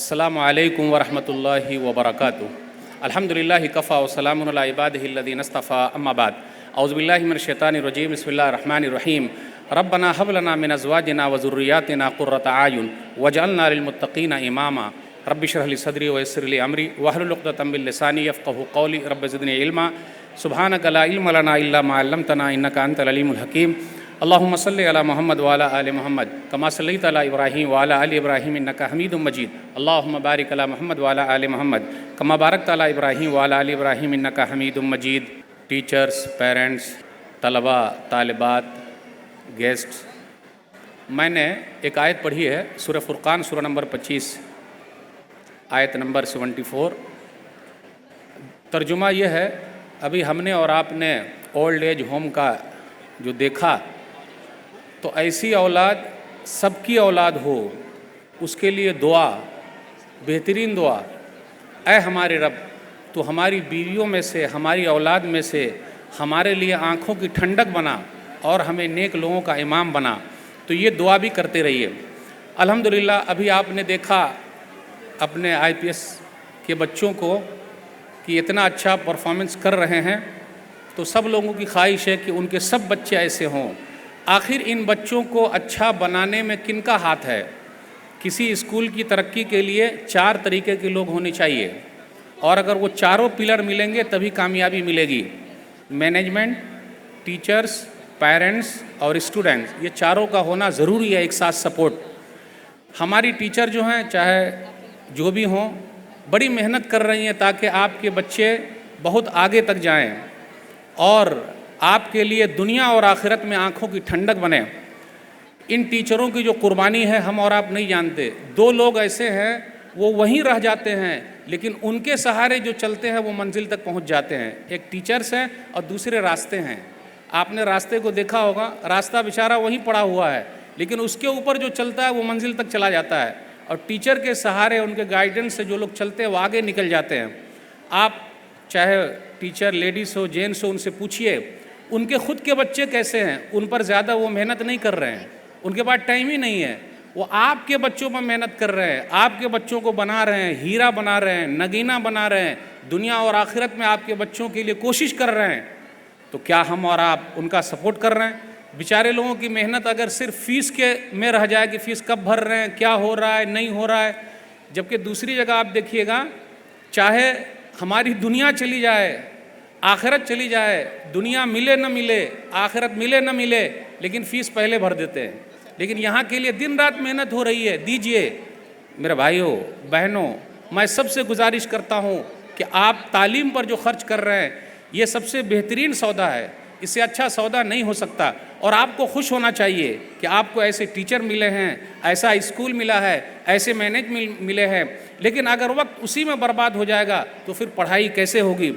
السلام علیکم ورحمۃ اللہ وبرکاتہ۔ الحمدللہ کفا وسلام علی عبادہ الذین اصطفیٰ، اما بعد۔ اعوذ باللہ من الشیطان الرجیم، بسم اللہ الرحمن الرحیم۔ ربنا هب لنا من ازواجنا وذریاتنا قرۃ اعین واجعلنا للمتقین اماما۔ رب اشرح لی صدری ویسر لی امری واحلل عقدۃ من لسانی یفقہوا قولی۔ رب زدنی علما، سبحانک لا علم لنا الا ما علمتنا انک انت العلیم الحکیم۔ اللہم صلی علی محمد وعلی آل محمد کما صلیت علی ابراہیم وعلی آل ابراہیم انک حمید مجید۔ اللہم بارک علی محمد وعلی آل محمد کما بارکت علی ابراہیم وعلی آل ابراہیم انک حمید مجید۔ ٹیچرز، پیرنٹس، طلباء، طالبات، گیسٹس، میں نے ایک آیت پڑھی ہے سورہ فرقان، سورہ نمبر 25، آیت نمبر 74۔ ترجمہ یہ ہے، ابھی ہم نے اور آپ نے اولڈ ایج ہوم کا جو دیکھا، تو ایسی اولاد سب کی اولاد ہو، اس کے لیے دعا، بہترین دعا، اے ہمارے رب تو ہماری بیویوں میں سے، ہماری اولاد میں سے ہمارے لیے آنکھوں کی ٹھنڈک بنا اور ہمیں نیک لوگوں کا امام بنا۔ تو یہ دعا بھی کرتے رہیے۔ الحمدللہ ابھی آپ نے دیکھا اپنے IPS کے بچوں کو کہ اتنا اچھا پرفارمنس کر رہے ہیں، تو سب لوگوں کی خواہش ہے کہ ان کے سب بچے ایسے ہوں۔ آخر ان بچوں کو اچھا بنانے میں کن کا ہاتھ ہے؟ کسی اسکول کی ترقی کے لیے 4 طریقے کے لوگ ہونے چاہیے، اور اگر وہ چاروں پلر ملیں گے تبھی کامیابی ملے گی۔ مینجمنٹ، ٹیچرز، پیرنٹس اور اسٹوڈنٹس، یہ چاروں کا ہونا ضروری ہے ایک ساتھ سپورٹ۔ ہماری ٹیچر جو ہیں، چاہے جو بھی ہوں، بڑی محنت کر رہی ہیں تاکہ آپ کے بچے بہت آگے تک جائیں اور آپ کے لیے دنیا اور آخرت میں آنکھوں کی ٹھنڈک بنے۔ ان ٹیچروں کی جو قربانی ہے ہم اور آپ نہیں جانتے۔ 2 لوگ ایسے ہیں وہ وہیں رہ جاتے ہیں، لیکن ان کے سہارے جو چلتے ہیں وہ منزل تک پہنچ جاتے ہیں۔ ایک ٹیچرس ہیں اور دوسرے راستے ہیں۔ آپ نے راستے کو دیکھا ہوگا، راستہ بیچارہ وہیں پڑا ہوا ہے، لیکن اس کے اوپر جو چلتا ہے وہ منزل تک چلا جاتا ہے، اور ٹیچر کے سہارے، ان کے گائیڈنس سے جو لوگ چلتے ہیں وہ آگے نکل جاتے ہیں۔ آپ چاہے ٹیچر لیڈیز ہو، جینٹس ہو، ان سے پوچھئے ان کے خود کے بچے کیسے ہیں۔ ان پر زیادہ وہ محنت نہیں کر رہے ہیں، ان کے پاس ٹائم ہی نہیں ہے۔ وہ آپ کے بچوں پر محنت کر رہے ہیں، آپ کے بچوں کو بنا رہے ہیں، ہیرا بنا رہے ہیں، نگینہ بنا رہے ہیں، دنیا اور آخرت میں آپ کے بچوں کے لیے کوشش کر رہے ہیں۔ تو کیا ہم اور آپ ان کا سپورٹ کر رہے ہیں؟ بیچارے لوگوں کی محنت اگر صرف فیس کے میں رہ جائے کہ فیس کب بھر رہے ہیں، کیا ہو رہا ہے، نہیں ہو رہا ہے، جبکہ دوسری جگہ آپ دیکھیے گا، چاہے ہماری دنیا چلی جائے، آخرت چلی جائے، دنیا ملے نہ ملے، آخرت ملے نہ ملے، لیکن فیس پہلے بھر دیتے ہیں۔ لیکن یہاں کے لیے دن رات محنت ہو رہی ہے۔ دیجئے میرے بھائیوں، بہنوں، میں سب سے گزارش کرتا ہوں کہ آپ تعلیم پر جو خرچ کر رہے ہیں، یہ سب سے بہترین سودا ہے، اس سے اچھا سودا نہیں ہو سکتا۔ اور آپ کو خوش ہونا چاہیے کہ آپ کو ایسے ٹیچر ملے ہیں، ایسا اسکول ملا ہے، ایسے مینجمنٹ ملے ہیں، لیکن اگر وقت اسی میں برباد ہو جائے گا تو پھر پڑھائی کیسے ہوگی؟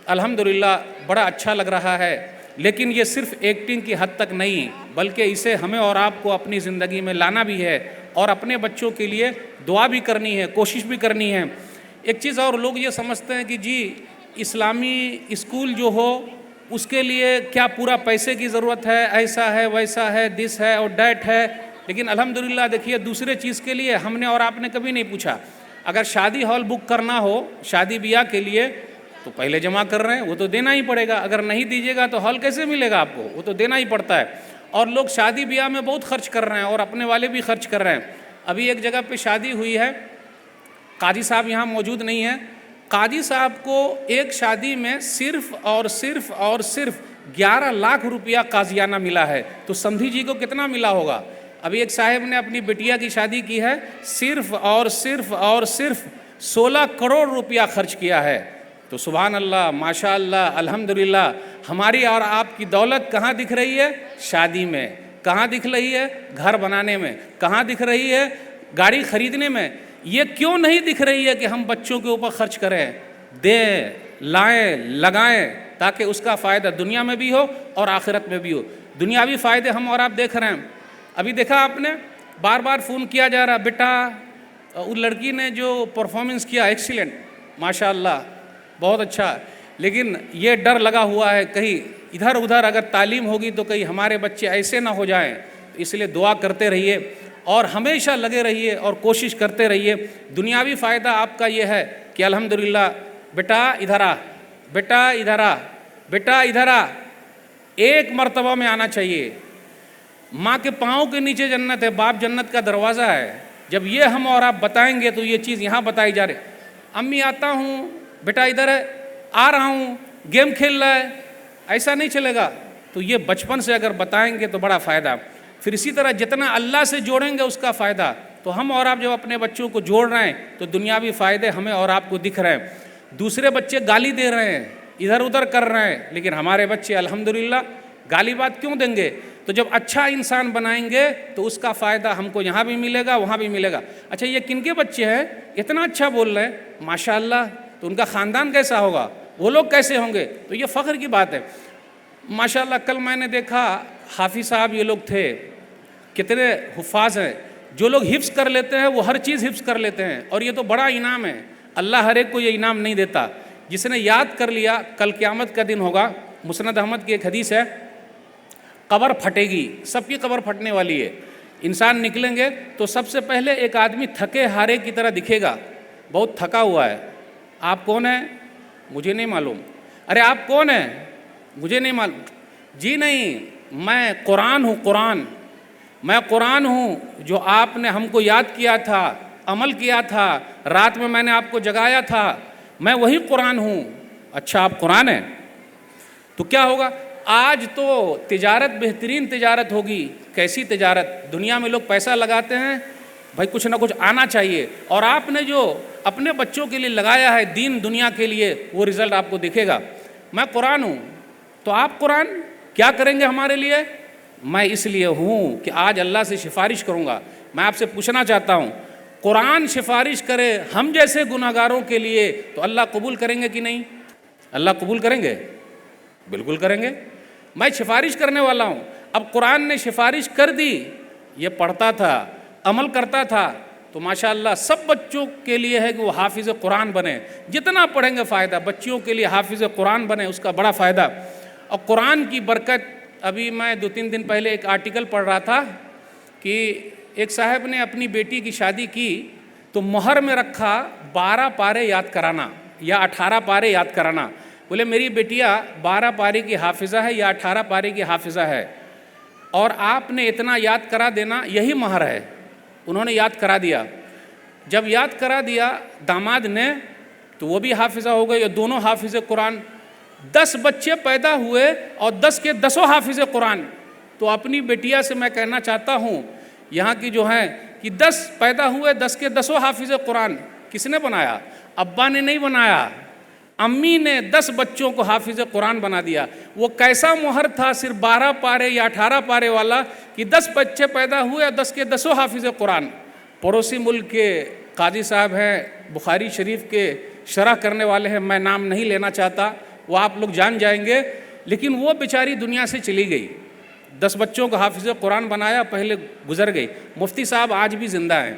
الحمدللہ بڑا اچھا لگ رہا ہے، لیکن یہ صرف ایکٹنگ کی حد تک نہیں، بلکہ اسے ہمیں اور آپ کو اپنی زندگی میں لانا بھی ہے، اور اپنے بچوں کے لیے دعا بھی کرنی ہے، کوشش بھی کرنی ہے۔ ایک چیز اور، لوگ یہ سمجھتے ہیں کہ جی اسلامی اسکول جو ہو اس کے لیے کیا پورا پیسے کی ضرورت ہے، ایسا ہے، ویسا ہے، دس ہے اور دیٹ ہے، لیکن الحمدللہ دیکھیے دوسرے چیز کے لیے ہم نے اور آپ نے کبھی نہیں پوچھا۔ اگر شادی ہال بک کرنا ہو شادی بیاہ کے لیے تو پہلے جمع کر رہے ہیں، وہ تو دینا ہی پڑے گا۔ اگر نہیں دیجیے گا تو ہال کیسے ملے گا آپ کو؟ وہ تو دینا ہی پڑتا ہے۔ اور لوگ شادی بیاہ میں بہت خرچ کر رہے ہیں، اور اپنے والے بھی خرچ کر رہے ہیں۔ ابھی ایک جگہ پہ شادی ہوئی ہے، قاضی صاحب یہاں موجود نہیں ہیں، قاضی صاحب کو ایک شادی میں صرف 11 لاکھ روپیہ قاضیانہ ملا ہے، تو سمجھی جی کو کتنا ملا ہوگا؟ ابھی ایک صاحب نے اپنی بیٹیا کی شادی کی ہے، صرف 16 کروڑ روپیہ خرچ کیا ہے۔ تو سبحان اللہ، ماشاء اللہ، الحمدللہ، ہماری اور آپ کی دولت کہاں دکھ رہی ہے؟ شادی میں۔ کہاں دکھ رہی ہے؟ گھر بنانے میں۔ کہاں دکھ رہی ہے؟ گاڑی خریدنے میں۔ یہ کیوں نہیں دکھ رہی ہے کہ ہم بچوں کے اوپر خرچ کریں، دیں، لائیں، لگائیں، تاکہ اس کا فائدہ دنیا میں بھی ہو اور آخرت میں بھی ہو۔ دنیاوی فائدے ہم اور آپ دیکھ رہے ہیں۔ ابھی دیکھا آپ نے، بار بار فون کیا جا رہا، بیٹا اس لڑکی نے جو پرفارمنس کیا ایکسیلنٹ، ماشاء اللہ، بہت اچھا، لیکن یہ ڈر لگا ہوا ہے کہیں ادھر ادھر اگر تعلیم ہوگی تو کہیں ہمارے بچے ایسے نہ ہو جائیں، اس لیے دعا کرتے رہیے۔ اور ہمیشہ لگے رہیے اور کوشش کرتے رہیے۔ دنیاوی فائدہ آپ کا یہ ہے کہ الحمدللہ بیٹا ادھر آ، بیٹا ادھر آ، بیٹا ادھر آ، ایک مرتبہ میں آنا چاہیے۔ ماں کے پاؤں کے نیچے جنت ہے، باپ جنت کا دروازہ ہے۔ جب یہ ہم اور آپ بتائیں گے تو یہ چیز یہاں بتائی جا رہی، امی آتا ہوں، بیٹا ادھر ہے، آ رہا ہوں، گیم کھیل رہا ہے، ایسا نہیں چلے گا۔ تو یہ بچپن سے اگر بتائیں گے تو بڑا فائدہ۔ پھر اسی طرح جتنا اللہ سے جوڑیں گے اس کا فائدہ۔ تو ہم اور آپ جب اپنے بچوں کو جوڑ رہے ہیں تو دنیاوی فائدے ہمیں اور آپ کو دکھ رہے ہیں۔ دوسرے بچے گالی دے رہے ہیں، ادھر ادھر کر رہے ہیں، لیکن ہمارے بچے الحمدللہ گالی بات کیوں دیں گے؟ تو جب اچھا انسان بنائیں گے تو اس کا فائدہ ہم کو یہاں بھی ملے گا، وہاں بھی ملے گا۔ اچھا یہ کن کے بچے ہیں اتنا اچھا بول رہے ہیں ماشاءاللہ؟ تو ان کا خاندان کیسا ہوگا، وہ لوگ کیسے ہوں گے؟ تو یہ فخر کی بات ہے ماشاءاللہ۔ کل میں نے دیکھا حافظ صاحب یہ لوگ تھے، کتنے حفاظ ہیں۔ جو لوگ حفظ کر لیتے ہیں وہ ہر چیز حفظ کر لیتے ہیں، اور یہ تو بڑا انعام ہے۔ اللہ ہر ایک کو یہ انعام نہیں دیتا۔ جس نے یاد کر لیا کل قیامت کا دن ہوگا۔ مسند احمد کی ایک حدیث ہے، قبر پھٹے گی، سب کی قبر پھٹنے والی ہے۔ انسان نکلیں گے تو سب سے پہلے ایک آدمی تھکے ہارے کی طرح دکھے گا، بہت تھکا ہوا ہے۔ آپ کون ہیں؟ مجھے نہیں معلوم۔ ارے آپ کون ہیں؟ مجھے نہیں معلوم۔ جی نہیں، میں قرآن ہوں، قرآن، میں قرآن ہوں جو آپ نے ہم کو یاد کیا تھا، عمل کیا تھا، رات میں نے آپ کو جگایا تھا، میں وہی قرآن ہوں۔ اچھا آپ قرآن ہیں؟ تو کیا ہوگا؟ آج تو تجارت بہترین تجارت ہوگی۔ کیسی تجارت؟ دنیا میں لوگ پیسہ لگاتے ہیں، بھائی کچھ نہ کچھ آنا چاہیے، اور آپ نے جو اپنے بچوں کے لیے لگایا ہے دین دنیا کے لیے، وہ رزلٹ آپ کو دکھے گا۔ میں قرآن ہوں، تو آپ قرآن کیا کریں گے ہمارے لیے؟ میں اس لیے ہوں کہ آج اللہ سے سفارش کروں گا۔ میں آپ سے پوچھنا چاہتا ہوں، قرآن سفارش کرے ہم جیسے گناہگاروں کے لیے تو اللہ قبول کریں گے کہ نہیں؟ اللہ قبول کریں گے؟ بالکل کریں گے۔ میں سفارش کرنے والا ہوں۔ اب قرآن نے سفارش کر دی، یہ پڑھتا تھا، عمل کرتا تھا، تو ماشاءاللہ سب بچوں کے لیے ہے کہ وہ حافظ قرآن بنے۔ جتنا پڑھیں گے فائدہ، بچیوں کے لیے حافظ قرآن بنے، اس کا بڑا فائدہ۔ اور قرآن کی برکت، ابھی میں 2-3 دن پہلے ایک آرٹیکل پڑھ رہا تھا کہ ایک صاحب نے اپنی بیٹی کی شادی کی تو مہر میں رکھا 12 پارے یاد کرانا یا 18 پارے یاد کرانا۔ بولے میری بیٹیا 12 پارے کی حافظہ ہے یا 18 پارے کی حافظہ ہے، اور آپ نے اتنا یاد کرا دینا، یہی مہر ہے۔ انہوں نے یاد کرا دیا۔ جب یاد کرا دیا داماد نے تو وہ بھی حافظہ ہو گئے، دونوں حافظ قرآن۔ 10 بچے پیدا ہوئے اور 10 کے 10 حافظ قرآن۔ تو اپنی بیٹیا سے میں کہنا چاہتا ہوں، یہاں کی جو ہیں کہ 10 پیدا ہوئے، 10 کے 10 حافظ قرآن۔ کس نے بنایا؟ ابا نے نہیں بنایا، امی نے 10 بچوں کو حافظ قرآن بنا دیا۔ وہ کیسا مہر تھا، صرف 12 پارے یا 18 پارے والا، کہ 10 بچے پیدا ہوئے اور 10 کے 10 حافظ قرآن۔ پڑوسی ملک کے قاضی صاحب ہیں، بخاری شریف کے شرح کرنے والے ہیں، میں نام نہیں لینا چاہتا، وہ آپ لوگ جان جائیں گے، لیکن وہ بیچاری دنیا سے چلی گئی۔ 10 بچوں کو حافظ قرآن بنایا، پہلے گزر گئی۔ مفتی صاحب آج بھی زندہ ہیں،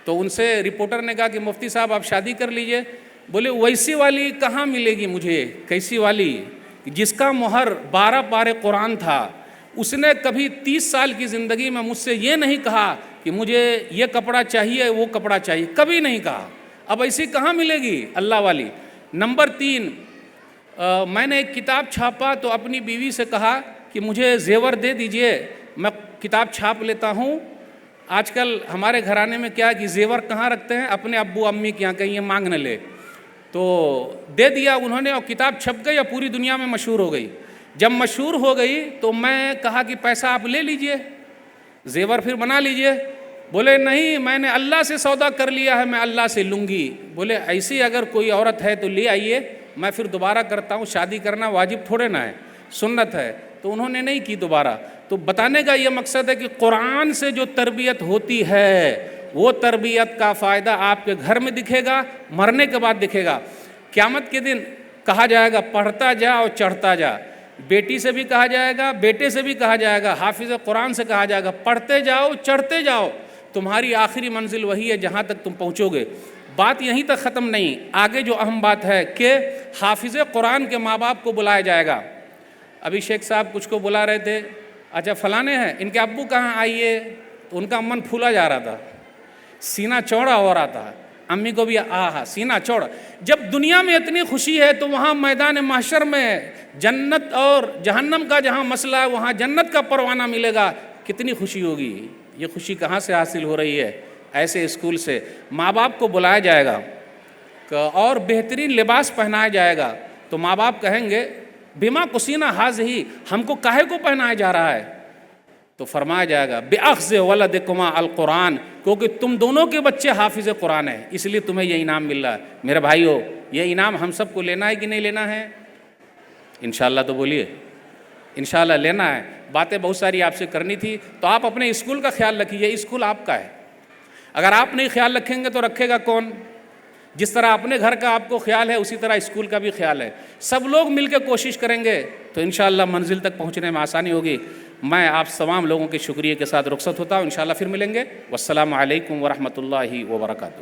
تو ان سے رپورٹر نے کہا کہ مفتی صاحب آپ شادی کر لیجئے۔ بولے ویسی والی کہاں ملے گی مجھے، کیسی والی؟ جس کا مہر 12 پارے قرآن تھا، اس نے کبھی 30 سال کی زندگی میں مجھ سے یہ نہیں کہا کہ مجھے یہ کپڑا چاہیے، وہ کپڑا چاہیے، کبھی نہیں کہا۔ اب ایسی کہاں ملے گی اللہ والی؟ نمبر 3، میں نے ایک کتاب چھاپا تو اپنی بیوی سے کہا کہ مجھے زیور دے دیجئے، میں کتاب چھاپ لیتا ہوں۔ آج کل ہمارے گھرانے میں کیا ہے کہ زیور کہاں رکھتے ہیں؟ اپنے ابو امی کے یہاں، کہیں یہ مانگ نہ لے۔ تو دے دیا انہوں نے، اور کتاب چھپ گئی اور پوری دنیا میں مشہور ہو گئی۔ جب مشہور ہو گئی تو میں کہا کہ پیسہ آپ لے لیجئے، زیور پھر بنا لیجئے۔ بولے نہیں، میں نے اللہ سے سودا کر لیا ہے، میں اللہ سے لوں گی۔ بولے ایسی اگر کوئی عورت ہے تو لے آئیے، میں پھر دوبارہ کرتا ہوں۔ شادی کرنا واجب تھوڑے نہ ہے، سنت ہے۔ تو انہوں نے نہیں کی دوبارہ۔ تو بتانے کا یہ مقصد ہے کہ قرآن سے جو تربیت ہوتی ہے وہ تربیت کا فائدہ آپ کے گھر میں دکھے گا، مرنے کے بعد دکھے گا۔ قیامت کے دن کہا جائے گا پڑھتا جا اور چڑھتا جا۔ بیٹی سے بھی کہا جائے گا، بیٹے سے بھی کہا جائے گا، حافظ قرآن سے کہا جائے گا پڑھتے جاؤ چڑھتے جاؤ، تمہاری آخری منزل وہی ہے جہاں تک تم پہنچو گے۔ بات یہیں تک ختم نہیں، آگے جو اہم بات ہے کہ حافظ قرآن کے ماں باپ کو بلایا جائے گا۔ ابھی شیخ صاحب کچھ کو بلا رہے تھے، اچھا فلانے ہیں، ان کے ابو کہاں؟ آئیے تو ان کا من پھولا جا رہا تھا، سینہ چوڑا ہو رہا تھا، امی کو بھی آہا سینہ چوڑا۔ جب دنیا میں اتنی خوشی ہے تو وہاں میدان محشر میں جنت اور جہنم کا جہاں مسئلہ ہے وہاں جنت کا پروانہ ملے گا، کتنی خوشی ہوگی۔ یہ خوشی کہاں سے حاصل ہو رہی ہے؟ ایسے اسکول سے۔ ماں باپ کو بلایا جائے گا اور بہترین لباس پہنایا جائے گا تو ماں باپ کہیں گے بما کسینہ حاذہ، ہم کو کاہے کو پہنایا جا رہا ہے؟ تو فرمایا جائے گا بِأَخْذِ وَلَدِكُمَا الْقُرْآنَ، کیونکہ تم دونوں کے بچے حافظ قرآن ہیں، اس لیے تمہیں یہ انعام مل رہا ہے۔ میرے بھائیو، یہ انعام ہم سب کو لینا ہے کہ نہیں لینا ہے؟ انشاءاللہ تو بولیے، انشاءاللہ لینا ہے۔ باتیں بہت ساری آپ سے کرنی تھی، تو آپ اپنے اسکول کا خیال رکھیے، یہ اسکول آپ کا ہے۔ اگر آپ نہیں خیال رکھیں گے تو رکھے گا کون؟ جس طرح اپنے گھر کا آپ کو خیال ہے اسی طرح اسکول کا بھی خیال ہے۔ سب لوگ مل کے کوشش کریں گے تو انشاءاللہ منزل تک پہنچنے میں آسانی ہوگی۔ میں آپ تمام لوگوں کے شکریہ کے ساتھ رخصت ہوتا ہوں، انشاءاللہ پھر ملیں گے۔ والسلام علیکم ورحمۃ اللہ وبرکاتہ۔